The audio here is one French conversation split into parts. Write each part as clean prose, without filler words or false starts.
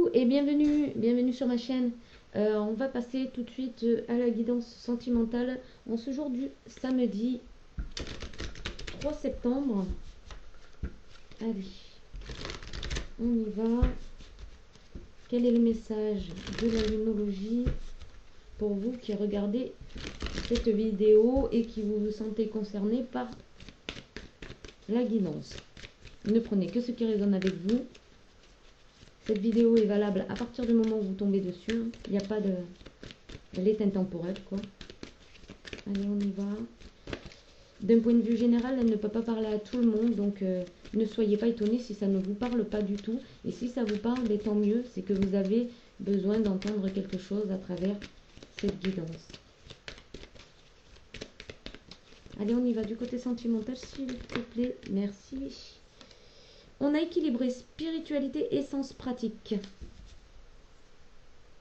Coucou et bienvenue sur ma chaîne. On va passer tout de suite à la guidance sentimentale en ce jour du samedi 3 septembre. Allez, on y va. Quel est le message de la lunologie pour vous qui regardez cette vidéo et qui vous vous sentez concerné par la guidance? Ne prenez que ce qui résonne avec vous. Cette vidéo est valable à partir du moment où vous tombez dessus. Il n'y a pas de... Elle est intemporelle, quoi. Allez, on y va. D'un point de vue général, elle ne peut pas parler à tout le monde. Donc, ne soyez pas étonnés si ça ne vous parle pas du tout. Et si ça vous parle, tant mieux. C'est que vous avez besoin d'entendre quelque chose à travers cette guidance. Allez, on y va du côté sentimental, s'il te plaît. Merci. On a équilibré spiritualité et sens pratique.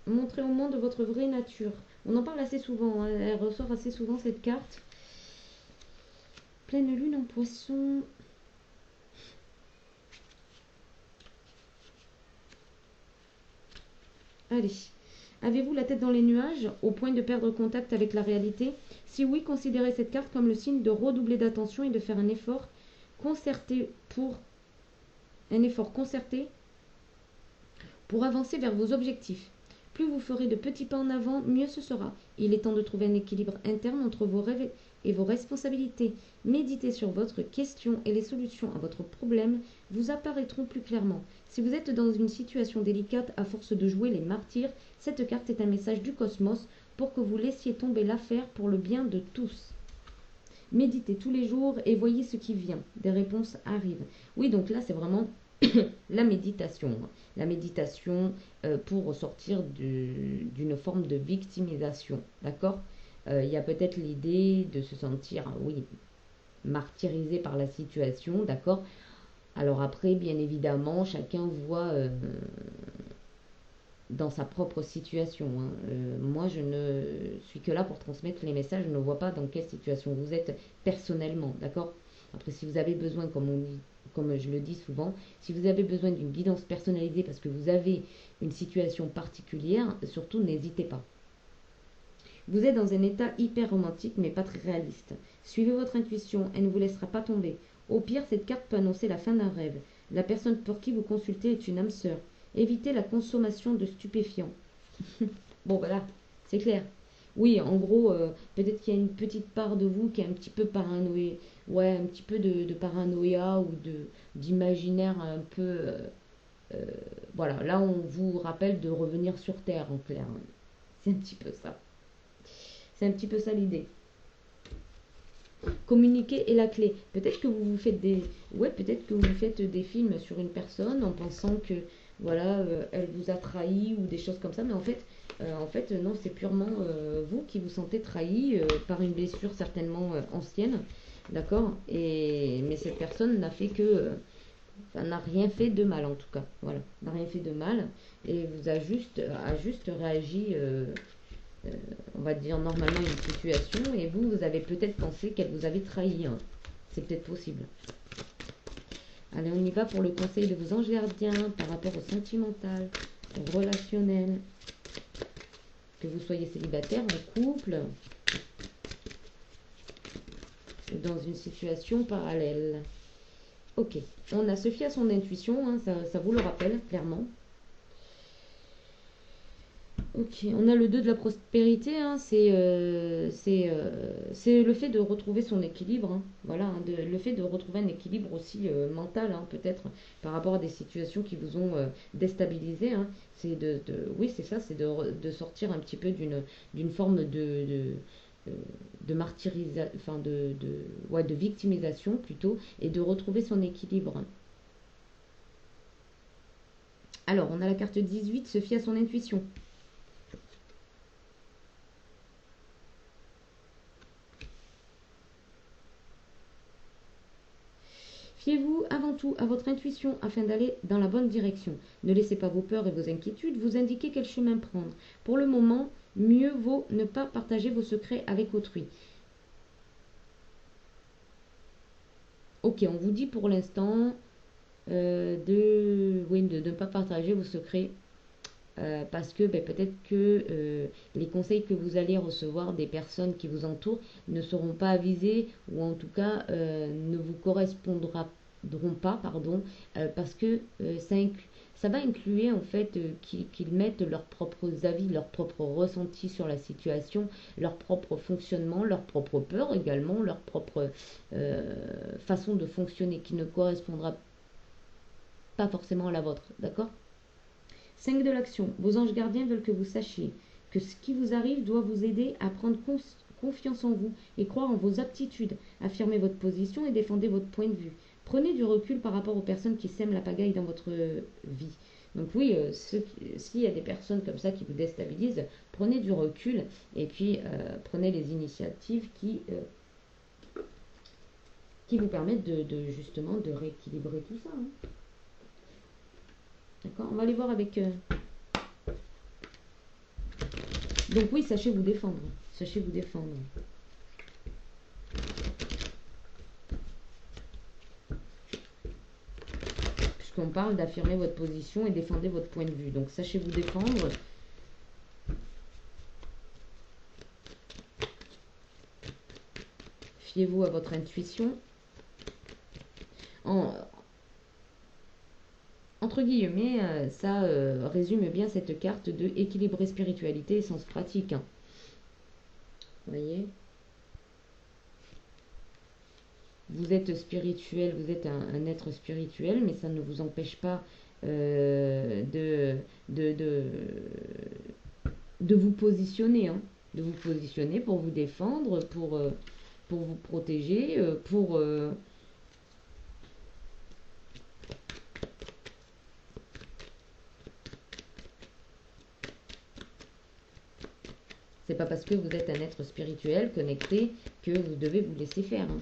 Montrez au monde votre vraie nature. On en parle assez souvent, hein. Elle ressort assez souvent cette carte. Pleine lune en poisson. Allez. Avez-vous la tête dans les nuages au point de perdre contact avec la réalité? Si oui, considérez cette carte comme le signe de redoubler d'attention et de faire un effort concerté pour avancer vers vos objectifs. Plus vous ferez de petits pas en avant, mieux ce sera. Il est temps de trouver un équilibre interne entre vos rêves et vos responsabilités. Méditez sur votre question et les solutions à votre problème vous apparaîtront plus clairement. Si vous êtes dans une situation délicate à force de jouer les martyrs, cette carte est un message du cosmos pour que vous laissiez tomber l'affaire pour le bien de tous. Méditez tous les jours et voyez ce qui vient. Des réponses arrivent. Oui, donc là, c'est vraiment la méditation. La méditation pour sortir d'une forme de victimisation. D'accord? Il y a peut-être l'idée de se sentir, oui, martyrisé par la situation. D'accord? Alors après, bien évidemment, chacun voit dans sa propre situation. Moi, je ne suis que là pour transmettre les messages. Je ne vois pas dans quelle situation vous êtes personnellement. D'accord? Après, si vous avez besoin, comme je le dis souvent, si vous avez besoin d'une guidance personnalisée parce que vous avez une situation particulière, surtout n'hésitez pas. Vous êtes dans un état hyper romantique mais pas très réaliste. Suivez votre intuition, elle ne vous laissera pas tomber. Au pire, cette carte peut annoncer la fin d'un rêve. La personne pour qui vous consultez est une âme sœur. Évitez la consommation de stupéfiants. Bon, voilà, c'est clair. Oui, en gros, peut-être qu'il y a une petite part de vous qui est un petit peu paranoïa. Ouais, un petit peu de paranoïa ou d'imaginaire un peu... voilà, là, on vous rappelle de revenir sur Terre, en clair. C'est un petit peu ça. C'est un petit peu ça l'idée. Communiquer est la clé. Peut-être que vous faites des films sur une personne en pensant que voilà, elle vous a trahi ou des choses comme ça, mais en fait non, c'est purement vous qui vous sentez trahi par une blessure certainement ancienne, d'accord. Mais cette personne n'a fait que n'a rien fait de mal en tout cas, voilà, n'a rien fait de mal et a juste réagi. On va dire normalement une situation et vous avez peut-être pensé qu'elle vous avait trahi. Hein. C'est peut-être possible. Allez, on y va pour le conseil de vos anges gardiens par rapport au sentimental, au relationnel. Que vous soyez célibataire, en couple, dans une situation parallèle. Ok, on a se fier à son intuition, hein, ça vous le rappelle clairement. Ok, on a le 2 de la prospérité, hein, c'est le fait de retrouver son équilibre, hein, voilà, hein, le fait de retrouver un équilibre aussi mental, hein, peut-être par rapport à des situations qui vous ont déstabilisé, hein, c'est oui, c'est ça, c'est de sortir un petit peu d'une forme de martyrisation, enfin ouais, de victimisation plutôt, et de retrouver son équilibre. Alors, on a la carte 18, se fier à son intuition. Fiez-vous avant tout à votre intuition afin d'aller dans la bonne direction. Ne laissez pas vos peurs et vos inquiétudes vous indiquer quel chemin prendre. Pour le moment, mieux vaut ne pas partager vos secrets avec autrui. Ok, on vous dit pour l'instant de ne pas partager vos secrets parce que ben, peut-être que les conseils que vous allez recevoir des personnes qui vous entourent ne seront pas avisés ou en tout cas ne vous correspondront pas, pardon, parce que ça va inclure en fait qu'ils mettent leurs propres avis, leurs propres ressentis sur la situation, leur propre fonctionnement, leur propre peur également, leur propre façon de fonctionner qui ne correspondra pas forcément à la vôtre, d'accord? 5 de l'action. Vos anges gardiens veulent que vous sachiez que ce qui vous arrive doit vous aider à prendre confiance en vous et croire en vos aptitudes. Affirmez votre position et défendez votre point de vue. Prenez du recul par rapport aux personnes qui sèment la pagaille dans votre vie. Donc oui, s'il y a des personnes comme ça qui vous déstabilisent, prenez du recul et puis prenez les initiatives qui vous permettent justement de rééquilibrer tout ça. Hein. D'accord? On va aller voir avec... Donc oui, sachez vous défendre. Sachez vous défendre. Puisqu'on parle d'affirmer votre position et défendre votre point de vue. Donc sachez vous défendre. Fiez-vous à votre intuition. Entre guillemets, ça résume bien cette carte de équilibrer spiritualité et sens pratique. Hein. Vous voyez? Vous êtes spirituel, vous êtes un être spirituel, mais ça ne vous empêche pas de vous positionner. Hein. De vous positionner pour vous défendre, pour vous protéger, pour... C'est pas parce que vous êtes un être spirituel, connecté, que vous devez vous laisser faire. Hein.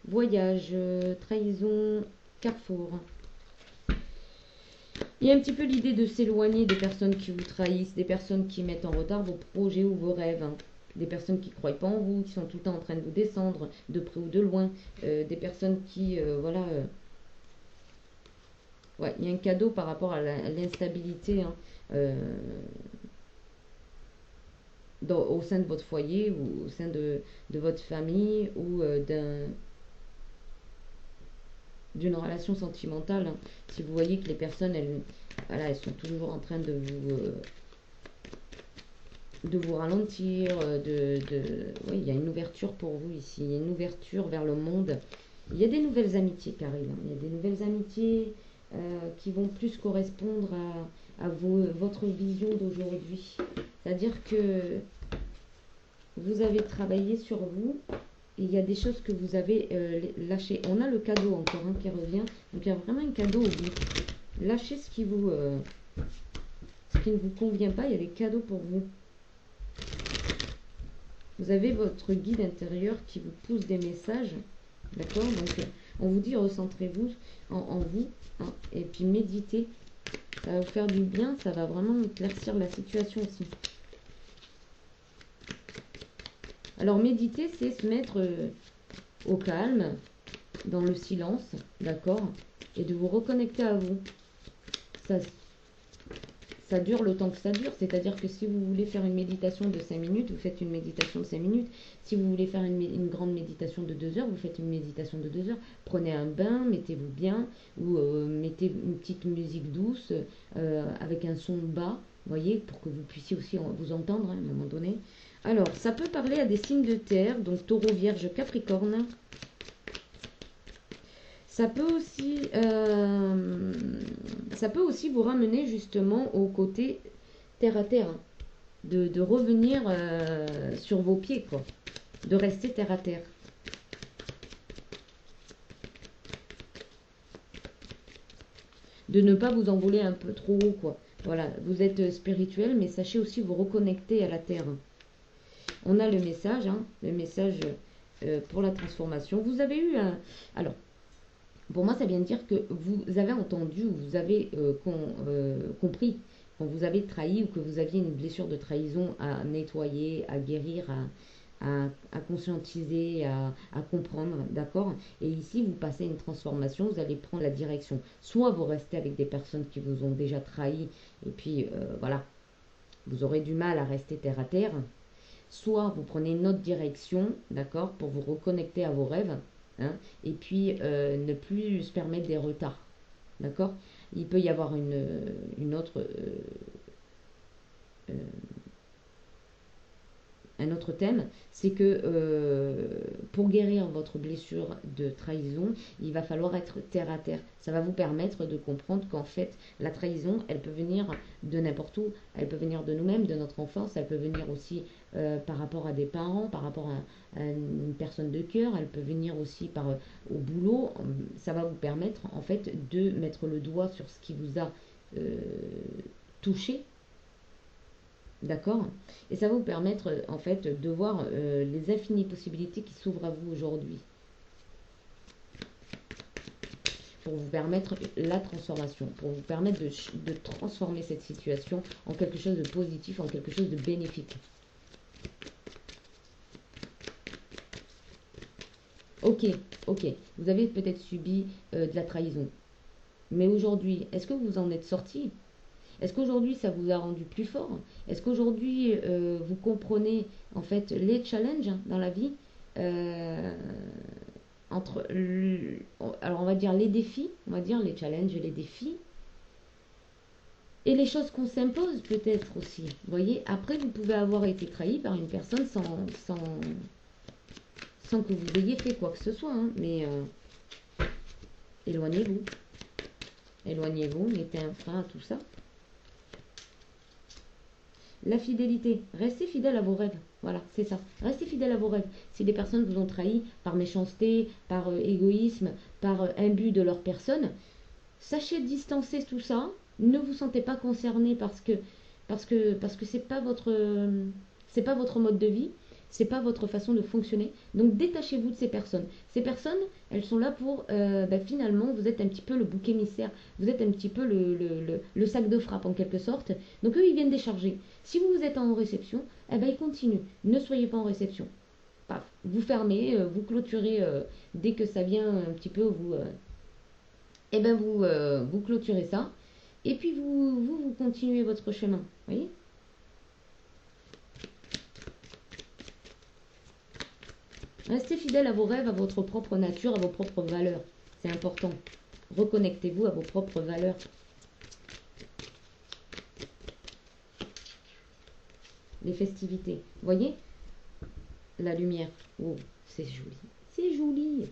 Voyage, trahison, carrefour. Il y a un petit peu l'idée de s'éloigner des personnes qui vous trahissent, des personnes qui mettent en retard vos projets ou vos rêves. Hein. Des personnes qui ne croient pas en vous, qui sont tout le temps en train de vous descendre, de près ou de loin. Des personnes qui, voilà... ouais, il y a un cadeau par rapport à l'instabilité. Hein. Au sein de votre foyer ou au sein de votre famille ou d'une relation sentimentale. Hein. Si vous voyez que les personnes, elles sont toujours en train de vous ralentir, oui, il y a une ouverture pour vous ici, il y a une ouverture vers le monde. Il y a des nouvelles amitiés qui arrivent. Hein. Il y a des nouvelles amitiés qui vont plus correspondre à votre vision d'aujourd'hui. C'est-à-dire que vous avez travaillé sur vous et il y a des choses que vous avez lâchées. On a le cadeau encore hein, qui revient. Donc il y a vraiment un cadeau au bout. Lâchez ce qui ne vous convient pas. Il y a des cadeaux pour vous. Vous avez votre guide intérieur qui vous pousse des messages. D'accord? Donc on vous dit recentrez-vous en vous hein, et puis méditez. Ça va vous faire du bien, ça va vraiment éclaircir la situation aussi. Alors méditer, c'est se mettre au calme, dans le silence, d'accord? Et de vous reconnecter à vous. Ça dure le temps que ça dure, c'est-à-dire que si vous voulez faire une méditation de 5 minutes, vous faites une méditation de 5 minutes. Si vous voulez faire une grande méditation de 2 heures, vous faites une méditation de 2 heures. Prenez un bain, mettez-vous bien, ou mettez une petite musique douce avec un son bas, voyez, pour que vous puissiez aussi vous entendre hein, à un moment donné. Alors, ça peut parler à des signes de terre, donc taureau, vierge, capricorne. Ça peut aussi vous ramener justement au côté terre à terre, hein. de revenir sur vos pieds, quoi. De rester terre à terre. De ne pas vous envoler un peu trop haut, quoi. Voilà, vous êtes spirituel, mais sachez aussi vous reconnecter à la terre. On a le message, hein, le message pour la transformation. Vous avez eu un... Alors, pour moi, ça vient de dire que vous avez entendu ou vous avez compris quand vous avez trahi ou que vous aviez une blessure de trahison à nettoyer, à guérir, à conscientiser, à comprendre, d'accord? Et ici, vous passez une transformation, vous allez prendre la direction. Soit vous restez avec des personnes qui vous ont déjà trahi, et puis voilà, vous aurez du mal à rester terre à terre. Soit vous prenez une autre direction, d'accord, pour vous reconnecter à vos rêves, hein, et puis ne plus se permettre des retards, d'accord? Il peut y avoir une autre euh, un autre thème, c'est que pour guérir votre blessure de trahison, il va falloir être terre à terre. Ça va vous permettre de comprendre qu'en fait, la trahison, elle peut venir de n'importe où. Elle peut venir de nous-mêmes, de notre enfance. Elle peut venir aussi par rapport à des parents, par rapport à une personne de cœur. Elle peut venir aussi au boulot. Ça va vous permettre en fait de mettre le doigt sur ce qui vous a touché. D'accord? Et ça va vous permettre en fait de voir les infinies possibilités qui s'ouvrent à vous aujourd'hui pour vous permettre la transformation, pour vous permettre de transformer cette situation en quelque chose de positif, en quelque chose de bénéfique. Ok, ok, vous avez peut-être subi de la trahison, mais aujourd'hui, est-ce que vous en êtes sorti? Est-ce qu'aujourd'hui ça vous a rendu plus fort? Est-ce qu'aujourd'hui vous comprenez en fait les challenges dans la vie euh, entre alors on va dire les défis, on va dire les challenges et les défis et les choses qu'on s'impose peut-être aussi. Vous voyez, après vous pouvez avoir été trahi par une personne sans que vous ayez fait quoi que ce soit, hein, mais éloignez-vous, éloignez-vous, mettez un frein à tout ça. La fidélité, restez fidèle à vos rêves. Voilà, c'est ça. Restez fidèle à vos rêves. Si des personnes vous ont trahi par méchanceté, par égoïsme, par imbut de leur personne, sachez distancer tout ça. Ne vous sentez pas concerné parce que c'est pas votre mode de vie, c'est pas votre façon de fonctionner. Donc détachez-vous de ces personnes. Ces personnes, elles sont là pour finalement, vous êtes un petit peu le bouc émissaire, vous êtes un petit peu le sac de frappe en quelque sorte. Donc eux, ils viennent décharger. Si vous êtes en réception, eh ben ils continuent. Ne soyez pas en réception. Paf, vous fermez, vous clôturez dès que ça vient un petit peu eh ben vous clôturez ça. Et puis vous continuez votre chemin. Vous voyez? Restez fidèle à vos rêves, à votre propre nature, à vos propres valeurs. C'est important. Reconnectez-vous à vos propres valeurs. Les festivités. Vous voyez? La lumière. Oh, c'est joli. C'est joli.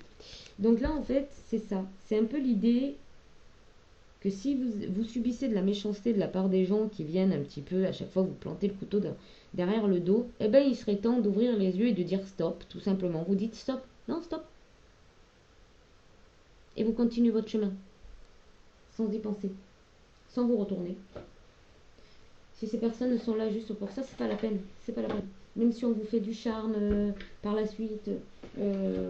Donc là, en fait, c'est ça. C'est un peu l'idée que si vous subissez de la méchanceté de la part des gens qui viennent un petit peu, à chaque fois vous plantez le couteau derrière le dos, eh ben il serait temps d'ouvrir les yeux et de dire stop, tout simplement. Vous dites stop, non stop. Et vous continuez votre chemin, sans y penser, sans vous retourner. Si ces personnes sont là juste pour ça, c'est pas la peine. C'est pas la peine. Même si on vous fait du charme par la suite,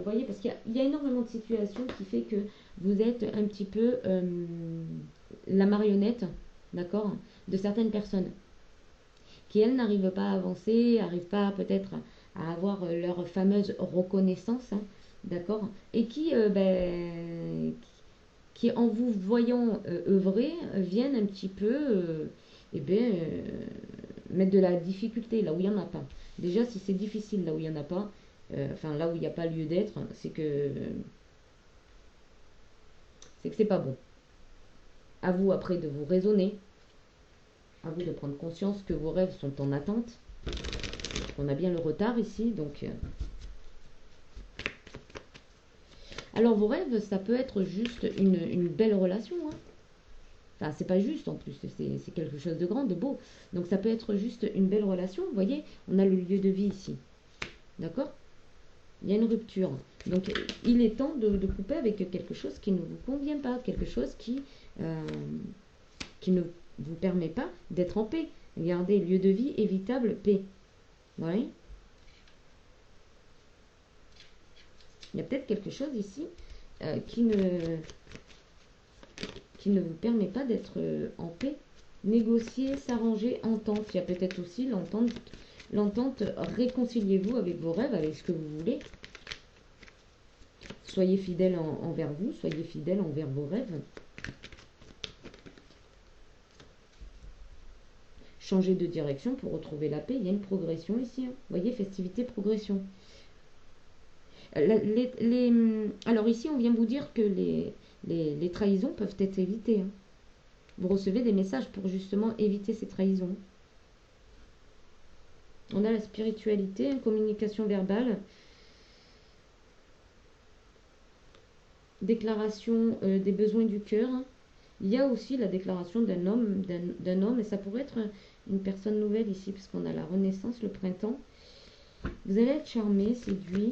voyez, parce qu'il y a énormément de situations qui fait que vous êtes un petit peu la marionnette, d'accord, de certaines personnes qui elles n'arrivent pas à avancer, n'arrivent pas peut-être à avoir leur fameuse reconnaissance, hein, d'accord, et qui en vous voyant œuvrer viennent un petit peu mettre de la difficulté là où il n'y en a pas. Déjà, si c'est difficile là où il n'y en a pas, enfin là où il n'y a pas lieu d'être, c'est que c'est pas bon. À vous après de vous raisonner, à vous de prendre conscience que vos rêves sont en attente. On a bien le retard ici, donc. Alors vos rêves, ça peut être juste une belle relation, hein. Enfin, c'est pas juste en plus, c'est quelque chose de grand, de beau. Donc ça peut être juste une belle relation. Vous voyez, on a le lieu de vie ici. D'accord? Il y a une rupture. Donc il est temps de couper avec quelque chose qui ne vous convient pas, quelque chose qui ne vous permet pas d'être en paix. Regardez, lieu de vie, évitable, paix. Vous voyez? Il y a peut-être quelque chose ici qui ne vous permet pas d'être en paix. Négocier, s'arranger, entente. Il y a peut-être aussi l'entente l'entente, réconciliez-vous avec vos rêves, avec ce que vous voulez. Soyez fidèle envers vous, soyez fidèle envers vos rêves. Changez de direction pour retrouver la paix. Il y a une progression ici. Hein. Vous voyez, festivité, progression. Alors ici, on vient vous dire que les trahisons peuvent être évitées. Hein. Vous recevez des messages pour justement éviter ces trahisons. On a la spiritualité, une communication verbale, déclaration des besoins du cœur. Il y a aussi la déclaration d'un homme, et ça pourrait être une personne nouvelle ici, puisqu'on a la renaissance, le printemps. Vous allez être charmé, séduit.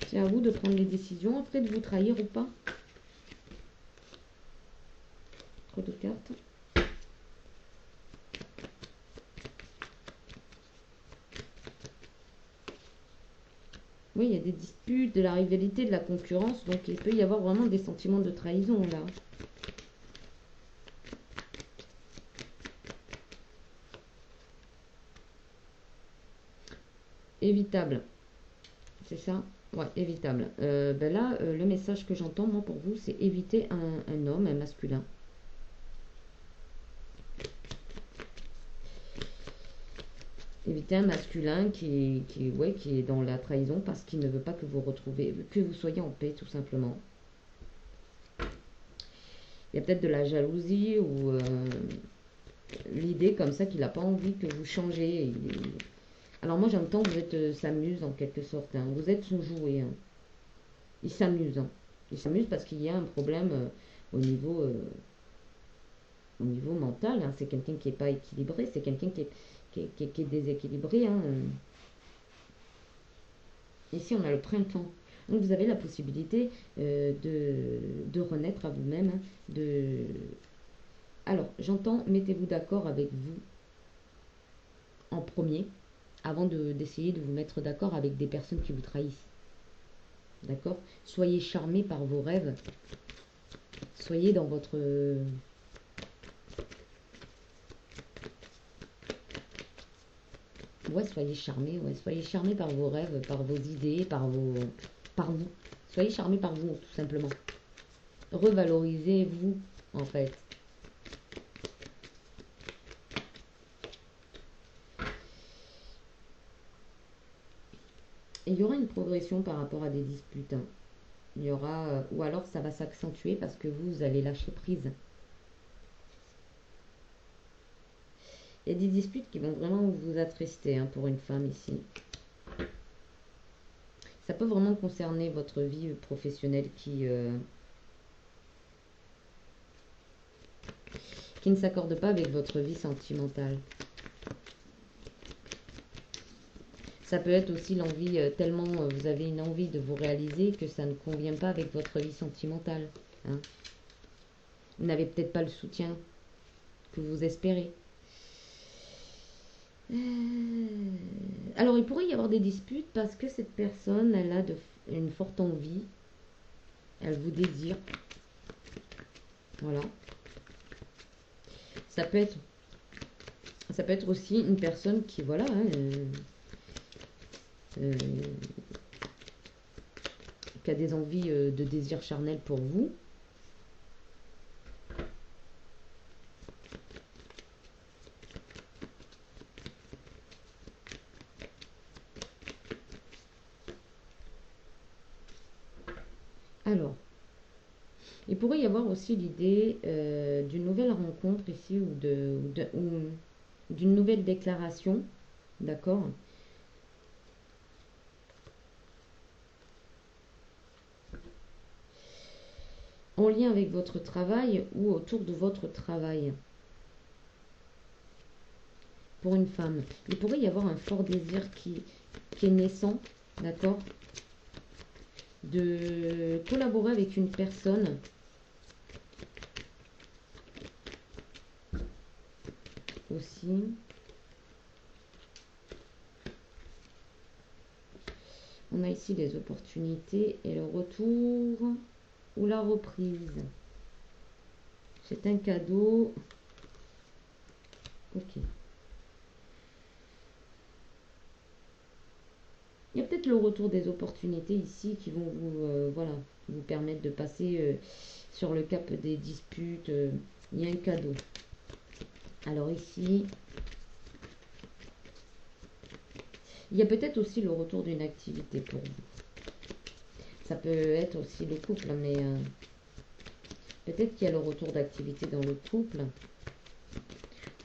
C'est à vous de prendre les décisions, après de vous trahir ou pas. Trop de cartes. Oui, il y a des disputes, de la rivalité, de la concurrence. Donc, il peut y avoir vraiment des sentiments de trahison, là. Évitable. C'est ça? Ouais, évitable. Ben là, le message que j'entends, moi, pour vous, c'est éviter un homme, un masculin. Éviter un masculin qui est dans la trahison parce qu'il ne veut pas que vous retrouvez, que vous soyez en paix, tout simplement. Il y a peut-être de la jalousie ou l'idée comme ça qu'il n'a pas envie que vous changez. Alors moi j'entends que vous êtes s'amuse en quelque sorte. Hein. Vous êtes son jouet. Hein. Il s'amuse. Hein. Il s'amuse parce qu'il y a un problème au niveau mental. Hein. C'est quelqu'un qui n'est pas équilibré. C'est quelqu'un qui est déséquilibré. Hein. Ici on a le printemps. Donc vous avez la possibilité de renaître à vous-même. Hein. Alors j'entends, mettez-vous d'accord avec vous en premier avant d'essayer de vous mettre d'accord avec des personnes qui vous trahissent. D'accord? Soyez charmés par vos rêves. Soyez dans votre... Ouais, soyez charmés. Ouais, soyez charmés par vos rêves, par vos idées, par vous. Soyez charmés par vous, tout simplement. Revalorisez-vous, en fait. Et il y aura une progression par rapport à des disputes. Hein. Il y aura, ou alors ça va s'accentuer parce que vous allez lâcher prise. Il y a des disputes qui vont vraiment vous attrister hein, pour une femme ici. Ça peut vraiment concerner votre vie professionnelle qui ne s'accorde pas avec votre vie sentimentale. Ça peut être aussi l'envie, tellement vous avez une envie de vous réaliser que ça ne convient pas avec votre vie sentimentale. Hein. Vous n'avez peut-être pas le soutien que vous espérez. Alors, il pourrait y avoir des disputes parce que cette personne, elle a une forte envie. Elle vous désire. Voilà. Ça peut être aussi une personne qui, voilà, hein, qui a des envies de désir charnel pour vous. Alors, il pourrait y avoir aussi l'idée d'une nouvelle rencontre ici ou d'une nouvelle déclaration, d'accord? En lien avec votre travail ou autour de votre travail. Pour une femme, il pourrait y avoir un fort désir qui est naissant, d'accord? De collaborer avec une personne aussi. On a ici les opportunités et le retour ou la reprise. C'est un cadeau. Ok. peut-être le retour des opportunités ici qui vont vous, voilà, vous permettre de passer sur le cap des disputes. Il y a un cadeau. Alors ici, il y a peut-être aussi le retour d'une activité pour vous. Ça peut être aussi le couple, mais peut-être qu'il y a le retour d'activité dans le couple.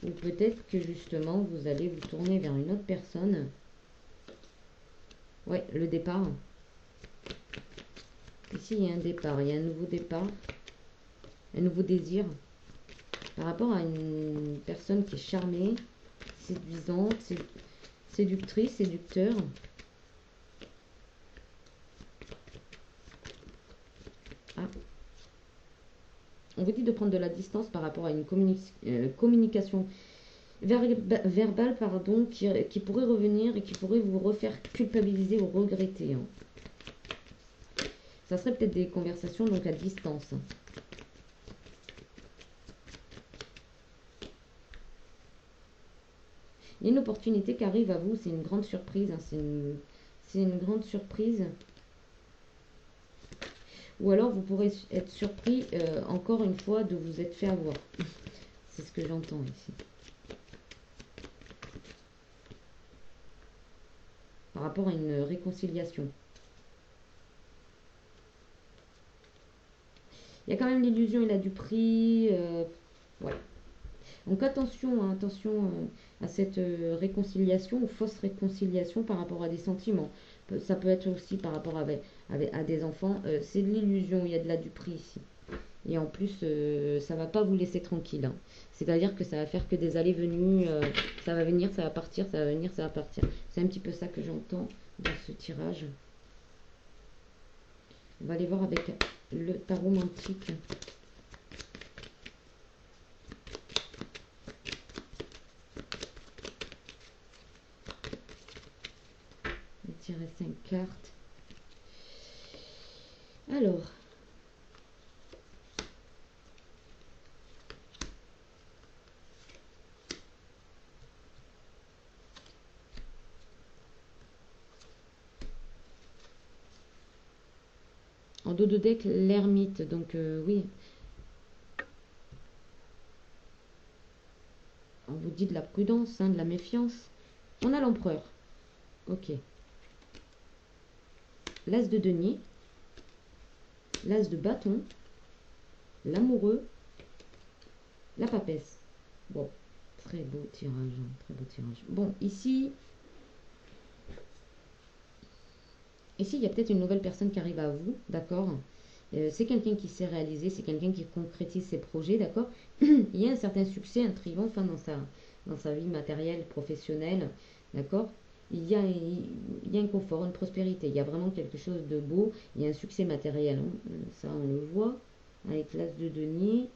Ou peut-être que justement, vous allez vous tourner vers une autre personne. Ouais, le départ. Ici, il y a un départ. Il y a un nouveau départ. Un nouveau désir. Par rapport à une personne qui est charmée, séduisante, séductrice, séducteur. Ah. On vous dit de prendre de la distance par rapport à une communication verbale pardon, qui pourrait revenir et qui pourrait vous refaire culpabiliser ou regretter. Hein. Ça serait peut-être des conversations donc à distance. Il y a une opportunité qui arrive à vous, c'est une grande surprise. Hein, c'est une grande surprise. Ou alors vous pourrez être surpris encore une fois de vous être fait avoir. C'est ce que j'entends ici. Par rapport à une réconciliation. Il y a quand même l'illusion, il a du prix. Ouais. Donc attention, hein, attention à cette réconciliation ou fausse réconciliation par rapport à des sentiments. Ça peut être aussi par rapport à des enfants. C'est de l'illusion, il y a de la duperie ici. Et en plus, ça va pas vous laisser tranquille. Hein. C'est-à-dire que ça va faire que des allées-venues. Ça va venir, ça va partir, ça va venir, ça va partir. C'est un petit peu ça que j'entends dans ce tirage. On va aller voir avec le tarot mantique. On va tirer 5 cartes. Alors. En dos de deck, l'ermite. Donc oui. On vous dit de la prudence, hein, de la méfiance. On a l'empereur. Ok. L'as de denier. L'as de bâton. L'amoureux. La papesse. Bon. Très beau tirage. Hein, très beau tirage. Bon, ici, il y a peut-être une nouvelle personne qui arrive à vous. D'accord. C'est quelqu'un qui s'est réalisé. C'est quelqu'un qui concrétise ses projets. D'accord. Il y a un certain succès, un triomphe hein, dans sa vie matérielle, professionnelle. D'accord. Il y a un confort, une prospérité. Il y a vraiment quelque chose de beau. Il y a un succès matériel. Hein. Ça, on le voit avec l'as de denier.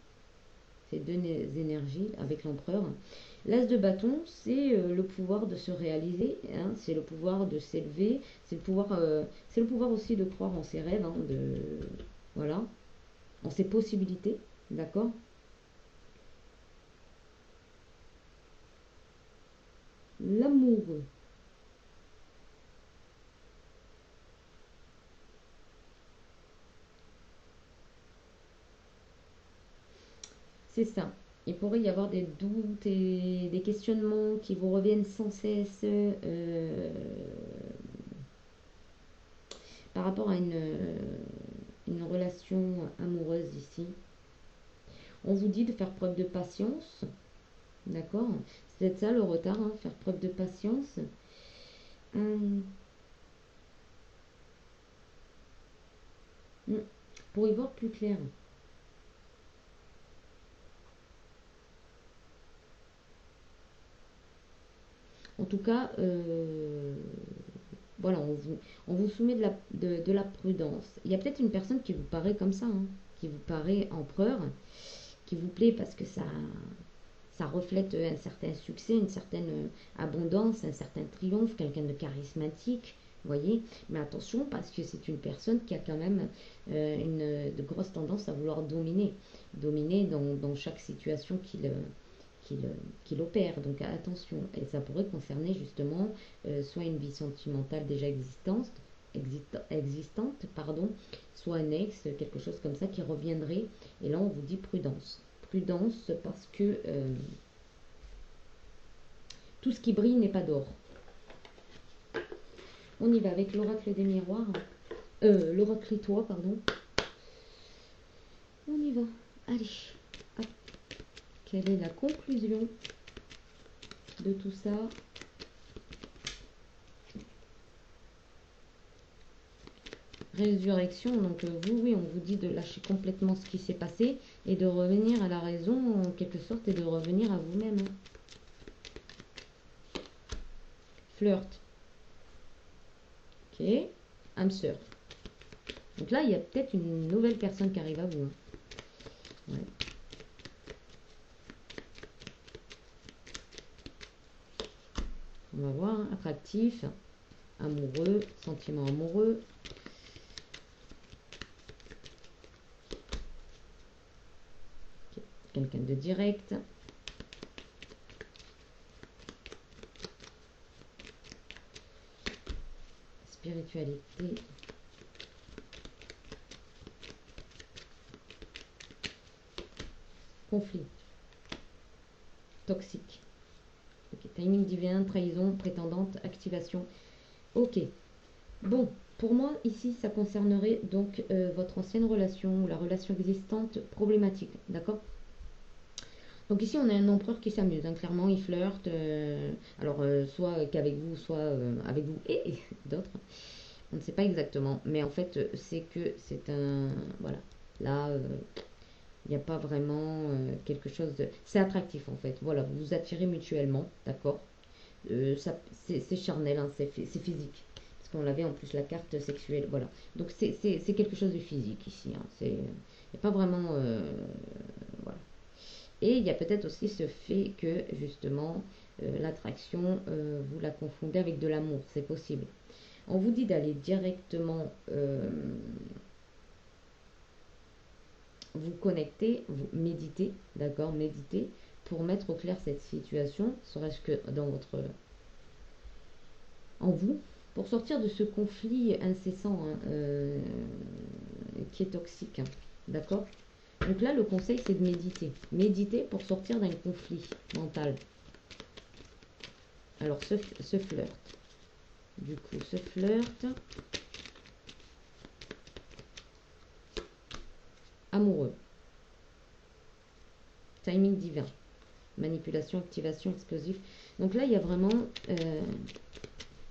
Ces deux énergies avec l'empereur. L'as de bâton, c'est le pouvoir de se réaliser. Hein. C'est le pouvoir de s'élever. C'est le pouvoir aussi de croire en ses rêves. Hein, voilà. En ses possibilités. D'accord. L'amoureux. C'est ça. Il pourrait y avoir des doutes et des questionnements qui vous reviennent sans cesse par rapport à une relation amoureuse ici. On vous dit de faire preuve de patience. D'accord. C'est peut-être ça le retard, hein, faire preuve de patience. Hum, pour y voir plus clair. En tout cas, voilà, on vous soumet de la prudence. Il y a peut-être une personne qui vous paraît comme ça, hein, qui vous paraît empereur, qui vous plaît parce que ça reflète un certain succès, une certaine abondance, un certain triomphe, quelqu'un de charismatique, vous voyez. Mais attention parce que c'est une personne qui a quand même de grosses tendances à vouloir dominer dans chaque situation qu'il opère. Donc attention, et ça pourrait concerner justement soit une vie sentimentale déjà existante, pardon, soit un ex, quelque chose comme ça qui reviendrait. Et là, on vous dit prudence. Prudence parce que tout ce qui brille n'est pas d'or. On y va avec l'oracle des miroirs. L'oracle étoile, pardon. On y va. Allez. Hop. Quelle est la conclusion de tout ça? Résurrection, donc vous, oui, on vous dit de lâcher complètement ce qui s'est passé et de revenir à la raison en quelque sorte et de revenir à vous-même. Hein. Flirt. Ok. Âme sœur. Donc là, il y a peut-être une nouvelle personne qui arrive à vous. Hein. Ouais. On va voir, hein. Attractif, amoureux, sentiment amoureux. Okay. Quelqu'un de direct. Spiritualité. Conflit. Toxique. Okay. Timing divin, trahison, prétendante, activation. Ok. Bon, pour moi, ici, ça concernerait donc votre ancienne relation ou la relation existante problématique. D'accord? Donc ici, on a un empereur qui s'amuse. Hein, clairement, il flirte. Soit qu'avec vous, soit avec vous et d'autres. On ne sait pas exactement. Mais en fait, c'est que c'est un... Voilà. Là... il n'y a pas vraiment quelque chose de... C'est attractif en fait. Voilà, vous vous attirez mutuellement, d'accord. C'est charnel, hein, c'est physique. Parce qu'on avait en plus la carte sexuelle, voilà. Donc c'est quelque chose de physique ici. Hein. Il n'y a pas vraiment... voilà. Et il y a peut-être aussi ce fait que justement, l'attraction, vous la confondez avec de l'amour. C'est possible. On vous dit d'aller directement... vous connecter, vous méditer, d'accord, méditer pour mettre au clair cette situation, serait-ce que dans en vous, pour sortir de ce conflit incessant hein, qui est toxique, hein, d'accord. Donc là, le conseil, c'est de méditer pour sortir d'un conflit mental. Alors, ce flirt, du coup, ce flirt amoureux. Timing divin. Manipulation, activation, explosif. Donc là, il y a vraiment...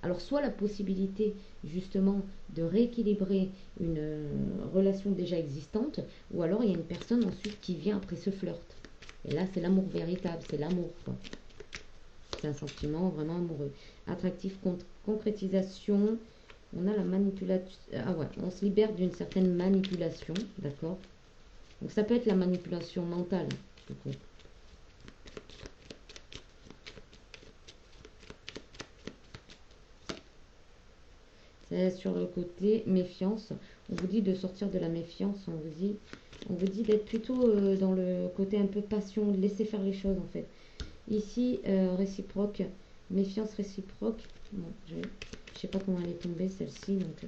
alors, soit la possibilité, justement, de rééquilibrer une relation déjà existante, ou alors il y a une personne ensuite qui vient après ce flirt. Et là, c'est l'amour véritable, c'est l'amour, quoi. C'est un sentiment vraiment amoureux. Attractif, concrétisation. On a la manipulation... Ah ouais, on se libère d'une certaine manipulation, d'accord. Donc ça peut être la manipulation mentale, du coup. C'est sur le côté méfiance. On vous dit de sortir de la méfiance. On vous dit d'être plutôt dans le côté un peu passion, de laisser faire les choses en fait. Ici, réciproque, méfiance réciproque. Bon, je sais pas comment elle est tombée celle-ci, donc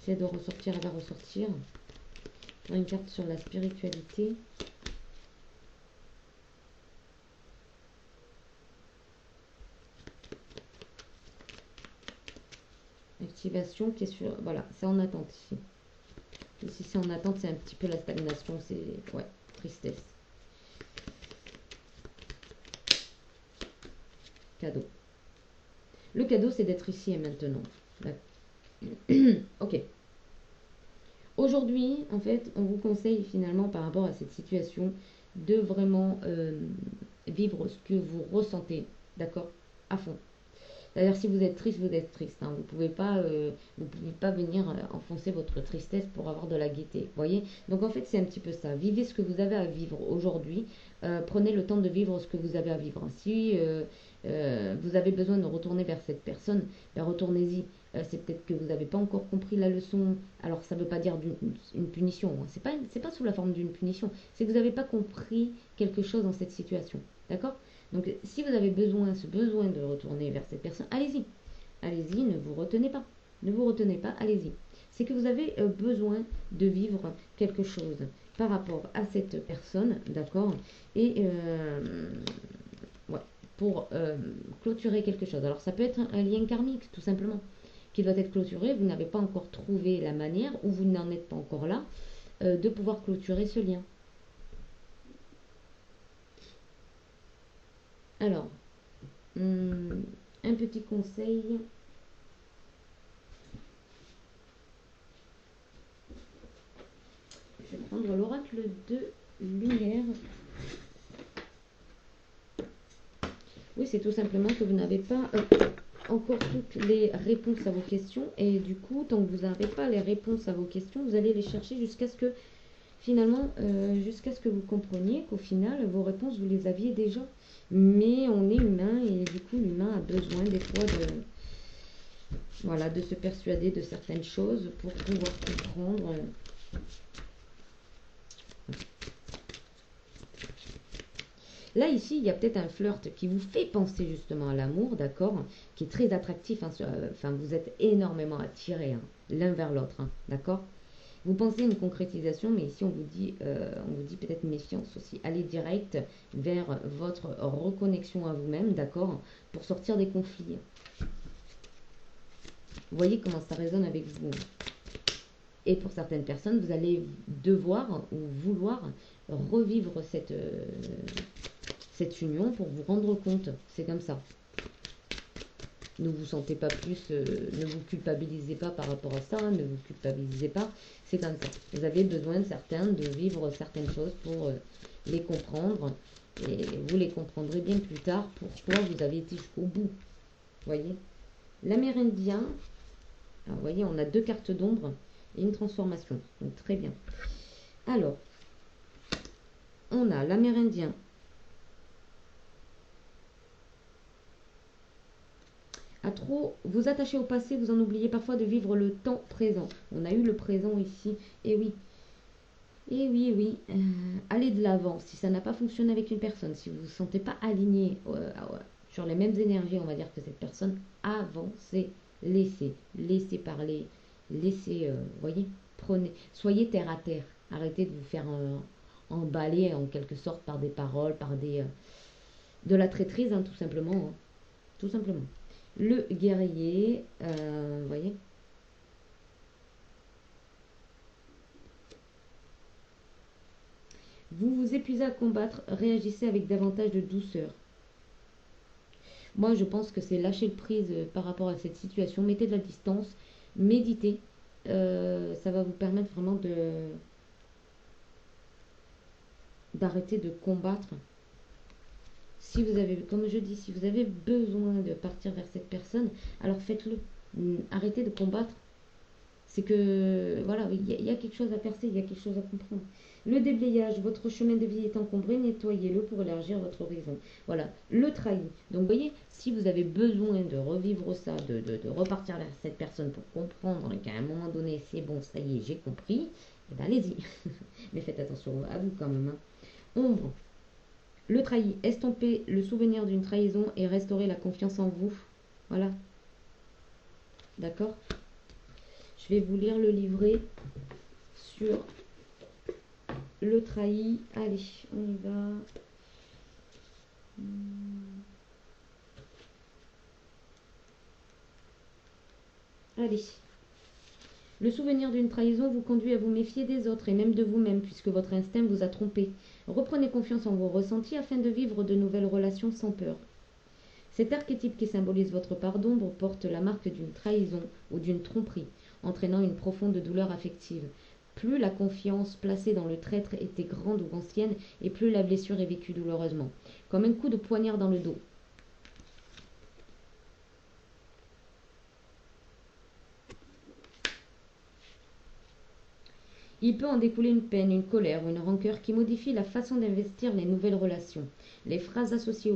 c'est de ressortir, elle va ressortir. Une carte sur la spiritualité. Activation qui est sur... Voilà, c'est en attente ici. Ici, c'est en attente, c'est un petit peu la stagnation, c'est... Ouais, tristesse. Cadeau. Le cadeau, c'est d'être ici et maintenant. Ok. Aujourd'hui, en fait, on vous conseille finalement par rapport à cette situation de vraiment vivre ce que vous ressentez, d'accord, à fond. D'ailleurs, si vous êtes triste, vous êtes triste. Hein. Vous pouvez pas venir enfoncer votre tristesse pour avoir de la gaieté. Vous voyez. Donc en fait, c'est un petit peu ça. Vivez ce que vous avez à vivre aujourd'hui. Prenez le temps de vivre ce que vous avez à vivre. Si vous avez besoin de retourner vers cette personne, ben retournez-y. c'est peut-être que vous n'avez pas encore compris la leçon. Alors, ça ne veut pas dire une punition, hein. C'est pas sous la forme d'une punition. C'est que vous n'avez pas compris quelque chose dans cette situation. D'accord? Donc, si vous avez ce besoin de retourner vers cette personne, allez-y. Allez-y, ne vous retenez pas. Ne vous retenez pas, allez-y. C'est que vous avez besoin de vivre quelque chose par rapport à cette personne, d'accord? Et ouais, pour clôturer quelque chose. Alors, ça peut être un lien karmique, tout simplement, qui doit être clôturé. Vous n'avez pas encore trouvé la manière, ou vous n'en êtes pas encore là, de pouvoir clôturer ce lien. Alors, un petit conseil. Je vais prendre l'oracle de lumière. Oui, c'est tout simplement que vous n'avez pas encore toutes les réponses à vos questions. Et du coup, tant que vous n'avez pas les réponses à vos questions, vous allez les chercher jusqu'à ce que, finalement, jusqu'à ce que vous compreniez qu'au final, vos réponses, vous les aviez déjà. Mais on est humain et du coup, l'humain a besoin des fois de se persuader de certaines choses pour pouvoir comprendre. Là, ici, il y a peut-être un flirt qui vous fait penser justement à l'amour, d'accord? Qui est très attractif. Enfin, vous êtes énormément attirés l'un vers l'autre, hein, d'accord? Vous pensez à une concrétisation, mais ici, on vous dit peut-être méfiance aussi. Allez direct vers votre reconnexion à vous-même, d'accord? Pour sortir des conflits. Vous voyez comment ça résonne avec vous. Et pour certaines personnes, vous allez devoir ou vouloir revivre cette union pour vous rendre compte. C'est comme ça. Ne vous sentez pas plus, ne vous culpabilisez pas par rapport à ça, ne vous culpabilisez pas. C'est comme ça. Vous avez besoin de vivre certaines choses pour les comprendre. Et vous les comprendrez bien plus tard pourquoi vous avez été jusqu'au bout. Voyez? L'Amérindien, vous voyez, on a 2 cartes d'ombre et une transformation. Donc très bien. Alors, on a l'Amérindien. À trop vous attacher au passé, vous en oubliez parfois de vivre le temps présent. On a eu le présent ici. Et oui. Et oui, oui. Allez de l'avant. Si ça n'a pas fonctionné avec une personne, si vous ne vous sentez pas aligné sur les mêmes énergies, on va dire que cette personne, avancez. Laissez parler. Laissez, voyez, soyez terre à terre. Arrêtez de vous faire emballer en quelque sorte par des paroles, par de la traîtrise, hein, tout simplement. Hein. Tout simplement. Le guerrier, voyez. Vous vous épuisez à combattre, réagissez avec davantage de douceur. Moi, je pense que c'est lâcher le prise par rapport à cette situation. Mettez de la distance, méditez. Ça va vous permettre vraiment d'arrêter de combattre. Si vous avez, comme je dis, si vous avez besoin de partir vers cette personne, alors faites-le. Arrêtez de combattre. C'est que, voilà, il y a quelque chose à percer, il y a quelque chose à comprendre. Le déblayage, votre chemin de vie est encombré, nettoyez-le pour élargir votre horizon. Voilà, le trahi. Donc, vous voyez, si vous avez besoin de revivre ça, de repartir vers cette personne pour comprendre qu'à un moment donné, c'est bon, ça y est, j'ai compris, eh bien, allez-y. Mais faites attention à vous quand même. Hein. Ombre. Le trahi, estomper le souvenir d'une trahison et restaurer la confiance en vous. Voilà. D'accord? Je vais vous lire le livret sur le trahi. Allez, on y va. Allez. Le souvenir d'une trahison vous conduit à vous méfier des autres et même de vous-même puisque votre instinct vous a trompé. Reprenez confiance en vos ressentis afin de vivre de nouvelles relations sans peur. Cet archétype qui symbolise votre part d'ombre porte la marque d'une trahison ou d'une tromperie, entraînant une profonde douleur affective. Plus la confiance placée dans le traître était grande ou ancienne, et plus la blessure est vécue douloureusement, comme un coup de poignard dans le dos. Il peut en découler une peine, une colère ou une rancœur qui modifie la façon d'investir les nouvelles relations. Les phrases associées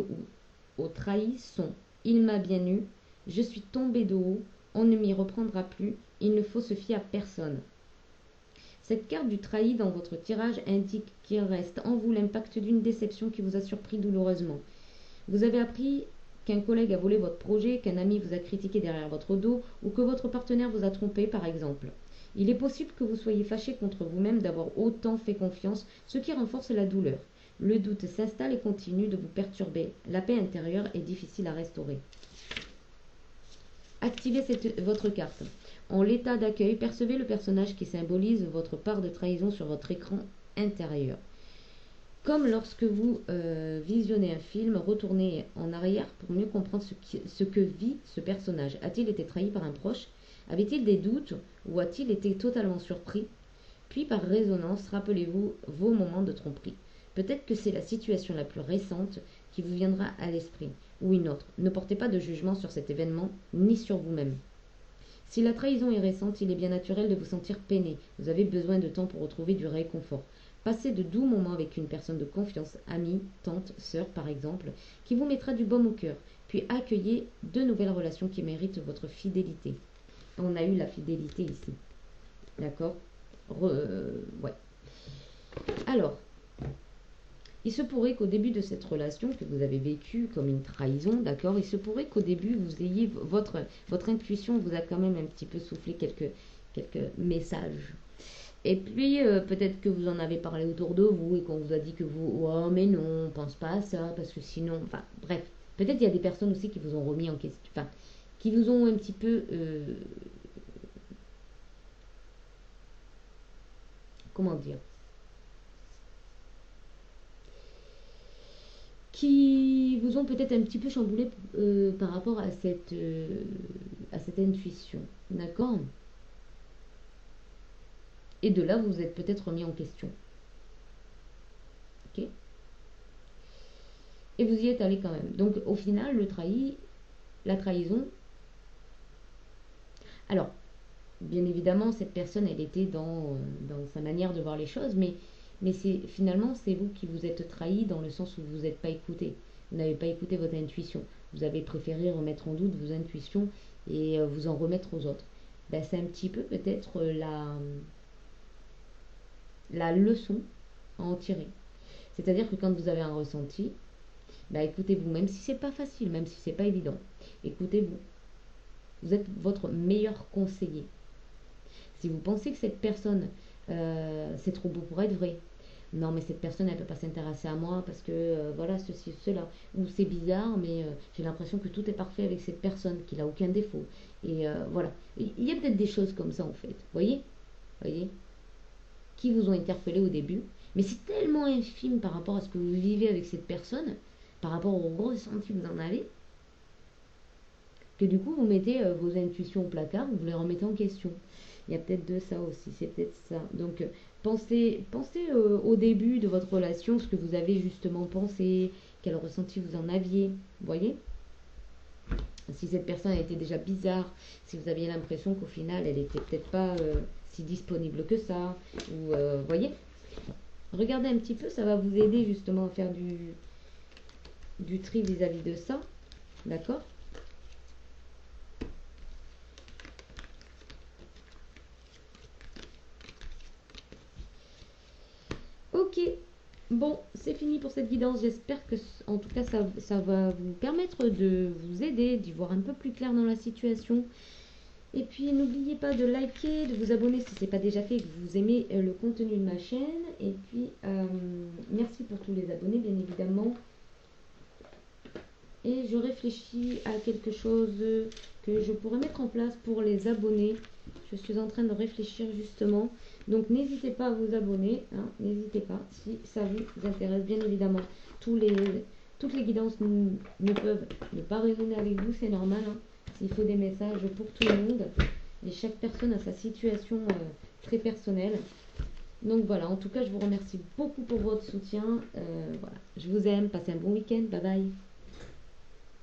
au trahi sont « il m'a bien eu »,« je suis tombé de haut » On ne m'y reprendra plus. Il ne faut se fier à personne. Cette carte du trahi dans votre tirage indique qu'il reste en vous l'impact d'une déception qui vous a surpris douloureusement. Vous avez appris qu'un collègue a volé votre projet, qu'un ami vous a critiqué derrière votre dos ou que votre partenaire vous a trompé par exemple. Il est possible que vous soyez fâché contre vous-même d'avoir autant fait confiance, ce qui renforce la douleur. Le doute s'installe et continue de vous perturber. La paix intérieure est difficile à restaurer. Activez votre carte. En l'état d'accueil, percevez le personnage qui symbolise votre part de trahison sur votre écran intérieur. Comme lorsque vous visionnez un film, retournez en arrière pour mieux comprendre ce que vit ce personnage. A-t-il été trahi par un proche? Avait-il des doutes ou a-t-il été totalement surpris? Puis par résonance, rappelez-vous vos moments de tromperie. Peut-être que c'est la situation la plus récente qui vous viendra à l'esprit, ou une autre. Ne portez pas de jugement sur cet événement, ni sur vous-même. Si la trahison est récente, il est bien naturel de vous sentir peiné. Vous avez besoin de temps pour retrouver du réconfort. Passez de doux moments avec une personne de confiance, amie, tante, sœur par exemple, qui vous mettra du baume au cœur. Puis accueillez de nouvelles relations qui méritent votre fidélité. On a eu la fidélité ici. D'accord? Ouais. Alors, il se pourrait qu'au début de cette relation que vous avez vécue comme une trahison, d'accord, il se pourrait qu'au début vous ayez votre intuition vous a quand même un petit peu soufflé quelques messages. Et puis peut-être que vous en avez parlé autour de vous et qu'on vous a dit que vous, oh mais non, pense pas à ça parce que sinon, enfin bref, peut-être il y a des personnes aussi qui vous ont remis en question, enfin qui vous ont un petit peu, comment dire, qui vous ont peut-être un petit peu chamboulé par rapport à cette intuition. D'accord? Et de là, vous vous êtes peut-être remis en question. Ok? Et vous y êtes allé quand même. Donc, au final, la trahison. Alors, bien évidemment, cette personne, elle était dans sa manière de voir les choses, mais finalement, c'est vous qui vous êtes trahi dans le sens où vous n'êtes pas écouté. Vous n'avez pas écouté votre intuition. Vous avez préféré remettre en doute vos intuitions et vous en remettre aux autres. Ben, c'est un petit peu peut-être la leçon à en tirer. C'est-à-dire que quand vous avez un ressenti, ben, écoutez-vous, même si c'est pas facile, même si c'est pas évident. Écoutez-vous. Vous êtes votre meilleur conseiller. Si vous pensez que cette personne, c'est trop beau pour être vrai, non mais cette personne elle peut pas s'intéresser à moi parce que voilà ceci cela, ou c'est bizarre mais j'ai l'impression que tout est parfait avec cette personne, qu'il a aucun défaut, et voilà, il y a peut-être des choses comme ça en fait, voyez, qui vous ont interpellé au début, mais c'est tellement infime par rapport à ce que vous vivez avec cette personne, par rapport au gros ressenti que vous en avez, que du coup vous mettez vos intuitions au placard, vous les remettez en question. Il y a peut-être de ça aussi, c'est peut-être ça. Donc pensez au début de votre relation, ce que vous avez justement pensé, quel ressenti vous en aviez, vous voyez? Si cette personne était déjà bizarre, si vous aviez l'impression qu'au final elle était peut-être pas si disponible que ça, ou voyez? Regardez un petit peu, ça va vous aider justement à faire du tri vis-à-vis de ça, d'accord? Ok, bon, c'est fini pour cette guidance. J'espère que, en tout cas, ça va vous permettre de vous aider, d'y voir un peu plus clair dans la situation. Et puis, n'oubliez pas de liker, de vous abonner si ce n'est pas déjà fait et que vous aimez le contenu de ma chaîne. Et puis, merci pour tous les abonnés, bien évidemment. Et je réfléchis à quelque chose que je pourrais mettre en place pour les abonnés. Je suis en train de réfléchir justement. Donc n'hésitez pas à vous abonner, hein, n'hésitez pas si ça vous intéresse. Bien évidemment, toutes les guidances ne peuvent ne pas résonner avec vous, c'est normal. Hein. Il faut des messages pour tout le monde. Et chaque personne a sa situation très personnelle. Donc voilà, en tout cas, je vous remercie beaucoup pour votre soutien. Voilà, je vous aime, passez un bon week-end, bye bye.